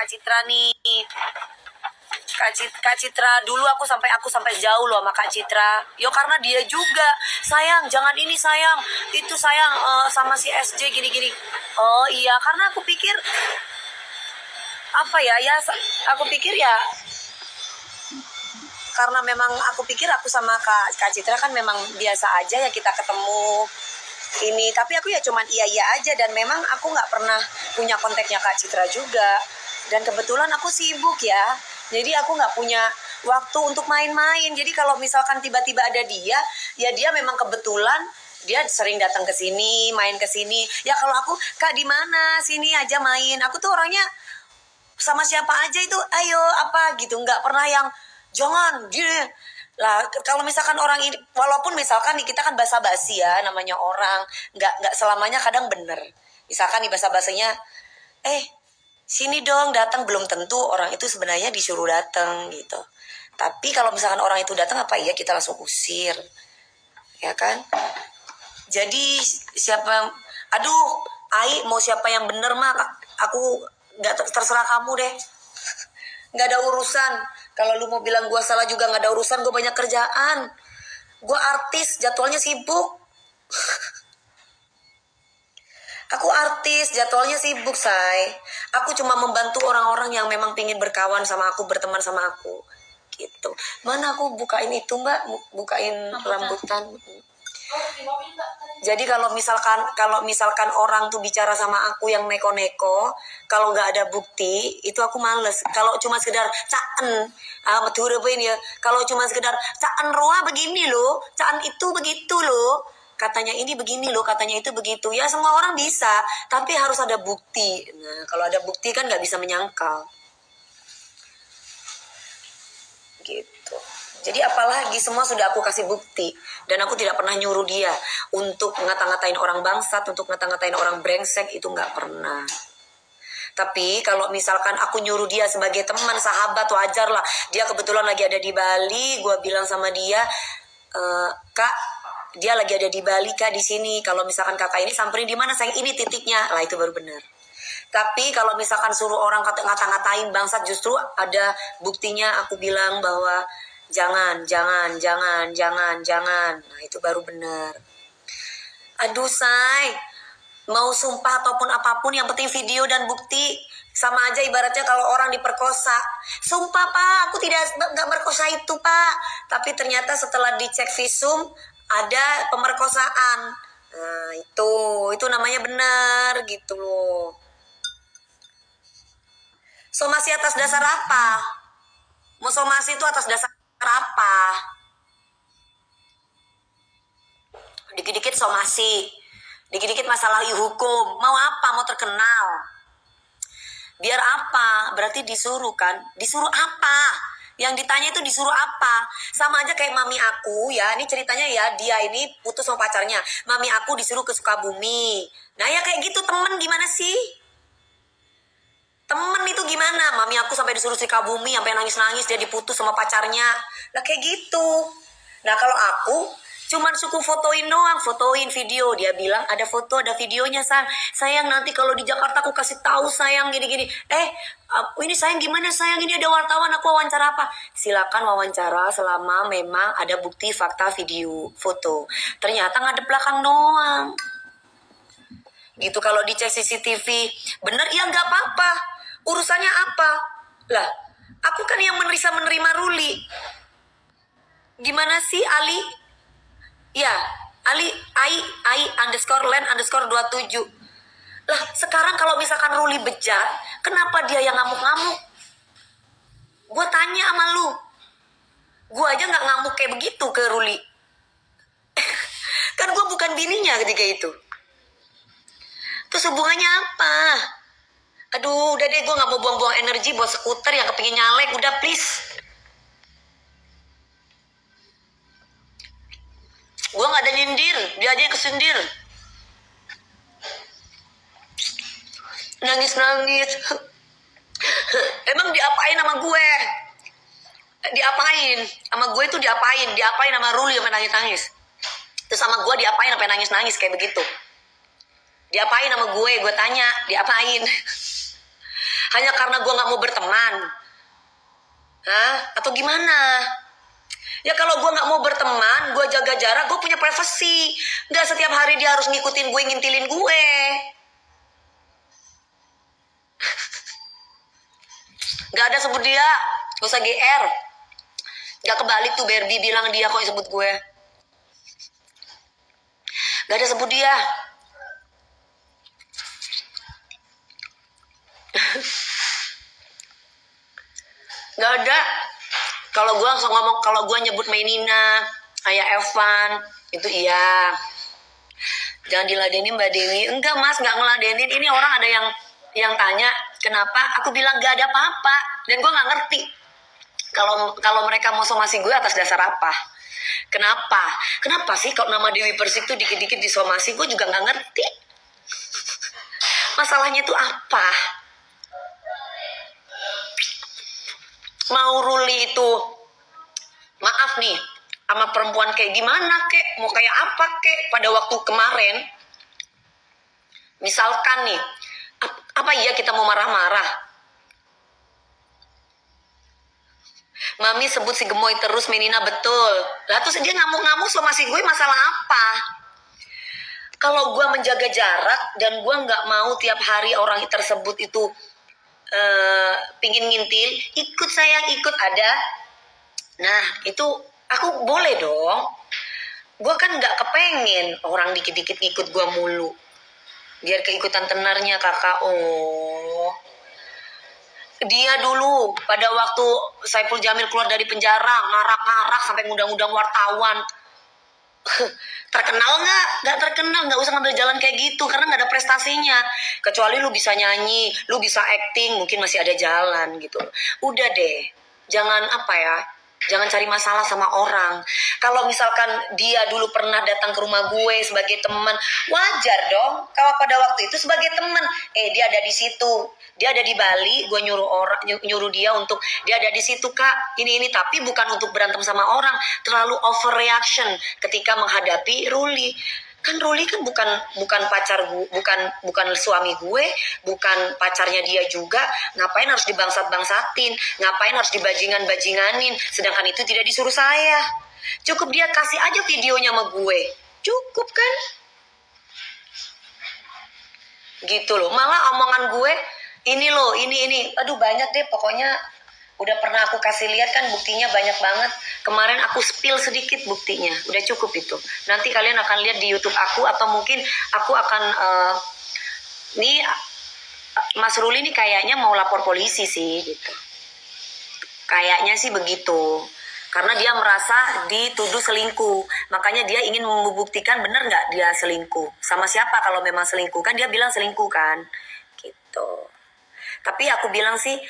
Kak Citra nih. Kak Citra dulu aku sampai jauh loh sama Kak Citra. Yo karena dia juga sayang, jangan ini sayang, itu sayang sama si SJ gini-gini. Oh iya, karena aku pikir apa ya aku pikir ya karena memang aku pikir aku sama Kak Citra kan memang biasa aja ya kita ketemu ini, tapi aku ya cuman iya aja, dan memang aku nggak pernah punya kontaknya Kak Citra juga, dan kebetulan aku sibuk ya, jadi aku nggak punya waktu untuk main-main. Jadi kalau misalkan tiba-tiba ada dia, ya dia memang kebetulan dia sering datang ke sini, main ke sini. Ya kalau aku, Kak di mana, sini aja main. Aku tuh orangnya sama siapa aja itu ayo apa gitu, nggak pernah yang jangan dia lah. Kalau misalkan orang ini, walaupun misalkan nih kita kan basa-basi ya, namanya orang nggak selamanya kadang bener. Misalkan nih basa-basinya sini dong, datang, belum tentu orang itu sebenarnya disuruh datang gitu. Tapi kalau misalkan orang itu datang, apa iya kita langsung usir, ya kan? Jadi siapa, aduh Ai mau siapa yang bener mah aku nggak, terserah kamu deh, nggak ada urusan. Kalau lu mau bilang gue salah juga nggak ada urusan, gue banyak kerjaan, gue artis, jadwalnya sibuk. Aku artis, jadwalnya sibuk, say. Aku cuma membantu orang-orang yang memang pingin berkawan sama aku, berteman sama aku, gitu. Mana aku bukain itu, Mbak, bukain rambutan. Jadi kalau misalkan orang tuh bicara sama aku yang neko-neko, kalau nggak ada bukti, itu aku males. Kalau cuma sekedar caen, ya. Kalau cuma sekedar caen roa begini loh, caen itu begitu loh, katanya ini begini loh, katanya itu begitu. Ya semua orang bisa, tapi harus ada bukti. Nah kalau ada bukti kan nggak bisa menyangkal. Gitu. Jadi apalagi semua sudah aku kasih bukti, dan aku tidak pernah nyuruh dia untuk ngata-ngatain orang bangsat, untuk ngata-ngatain orang brengsek, itu nggak pernah. Tapi kalau misalkan aku nyuruh dia sebagai teman, sahabat, wajar lah. Dia kebetulan lagi ada di Bali, gue bilang sama dia, Kak, dia lagi ada di Bali Kak, di sini. Kalau misalkan kakak ini samperin di mana sayang, ini titiknya, lah itu baru benar. Tapi kalau misalkan suruh orang ngata-ngatain bangsat, justru ada buktinya, aku bilang bahwa jangan. Nah itu baru benar. Aduh say, mau sumpah ataupun apapun, yang penting video dan bukti. Sama aja ibaratnya kalau orang diperkosa, sumpah Pak, aku nggak merkosa itu Pak, tapi ternyata setelah dicek visum ada pemerkosaan. Nah itu namanya benar gitu loh. Somasi atas dasar apa? Mau somasi itu atas dasar apa? Dikit-dikit somasi, dikit-dikit masalah hukum. Mau apa? Mau terkenal? Biar apa? Berarti disuruh kan? Disuruh apa? Yang ditanya itu disuruh apa? Sama aja kayak mami aku ya. Ini ceritanya ya, dia ini putus sama pacarnya. Mami aku disuruh ke Sukabumi. Nah ya kayak gitu, temen gimana sih? Temen itu gimana? Mami aku sampai disuruh Sukabumi, sampai nangis-nangis dia diputus sama pacarnya. Lah kayak gitu. Nah kalau aku cuman suku fotoin doang, fotoin video. Dia bilang ada foto, ada videonya sayang nanti kalau di Jakarta aku kasih tahu sayang gini-gini. Ini sayang gimana sayang, ini ada wartawan, aku wawancara apa? Silakan wawancara selama memang ada bukti fakta video foto. Ternyata ngadep belakang doang. Gitu. Kalau dicek CCTV bener ya nggak apa-apa. Urusannya apa? Lah, aku kan yang menerima Ruli. Gimana sih Ali? Ya, Ai underscore land underscore 27. Lah, sekarang kalau misalkan Ruli bejat, kenapa dia yang ngamuk-ngamuk? Gue tanya sama lu. Gue aja gak ngamuk kayak begitu ke Ruli. Kan gue bukan bininya ketika itu. Terus hubungannya apa? Aduh, udah deh, gue gak mau buang-buang energi buat skuter yang kepingin nyalek. Udah, please. Gue gak ada nyindir, dia aja yang kesindir. Nangis-nangis. Emang diapain sama gue? Diapain? Sama gue itu diapain? Diapain sama Ruli sampai nangis-nangis? Terus sama gue diapain sampai nangis-nangis kayak begitu? Diapain sama gue tanya, diapain? Hanya karena gue nggak mau berteman? Hah? Atau gimana? Ya kalau gue nggak mau berteman, gue jaga jarak, gue punya privasi. Nggak setiap hari dia harus ngikutin gue, ngintilin gue. Nggak ada sebut dia, gak usah GR. Nggak kebalik tuh Barbie bilang dia kok yang sebut gue. Nggak ada sebut dia. Nggak ada. Kalau gue langsung ngomong, kalau gue nyebut Menina, Ayah Evan, itu iya. Jangan diladenin Mbak Dewi. Enggak mas, nggak ngeladenin. Ini orang ada yang tanya kenapa. Aku bilang nggak ada apa-apa. Dan gue nggak ngerti. Kalau mereka mau somasi gue atas dasar apa? Kenapa? Kenapa sih kalau nama Dewi Persik tuh dikit-dikit disomasi? Gue juga nggak ngerti. Masalahnya itu apa? Mau Ruli itu, maaf nih, sama perempuan kayak gimana kek, mau kayak apa kek, pada waktu kemarin, misalkan nih, apa iya kita mau marah-marah? Mami sebut si gemoy terus, Menina betul. Lah terus dia ngamuk-ngamuk sama si gue, masalah apa? Kalau gue menjaga jarak dan gue nggak mau tiap hari orang tersebut itu pingin ngintil, ikut sayang, ikut ada. Nah itu aku boleh dong. Gue kan nggak kepengen orang dikit-dikit ngikut gue mulu. Biar keikutan tenarnya kakak. Oh, dia dulu pada waktu Saiful Jamil keluar dari penjara ngarak-ngarak sampai ngundang-undang wartawan. Terkenal nggak terkenal, nggak usah ngambil jalan kayak gitu karena nggak ada prestasinya, kecuali lu bisa nyanyi, lu bisa acting, mungkin masih ada jalan gitu. Udah deh, jangan apa ya, jangan cari masalah sama orang. Kalau misalkan dia dulu pernah datang ke rumah gue sebagai teman, wajar dong kalau pada waktu itu sebagai teman. Dia ada di situ, dia ada di Bali, gue nyuruh dia untuk dia ada di situ kak, ini tapi bukan untuk berantem sama orang, terlalu overreaction ketika menghadapi Ruli. Kan Ruli kan bukan pacar gue, bukan suami gue, bukan pacarnya dia juga. Ngapain harus dibangsat-bangsatin, ngapain harus dibajingan-bajinganin, sedangkan itu tidak disuruh saya. Cukup dia kasih aja videonya sama gue, cukup kan? Gitu loh. Malah omongan gue ini loh, ini aduh banyak deh pokoknya. Udah pernah aku kasih lihat kan buktinya banyak banget. Kemarin aku spill sedikit buktinya. Udah cukup itu. Nanti kalian akan lihat di YouTube aku, atau mungkin aku akan nih Mas Ruli ini kayaknya mau lapor polisi sih gitu. Kayaknya sih begitu. Karena dia merasa dituduh selingkuh. Makanya dia ingin membuktikan benar nggak dia selingkuh. Sama siapa kalau memang selingkuh. Kan dia bilang selingkuh kan. Gitu. Tapi aku bilang sih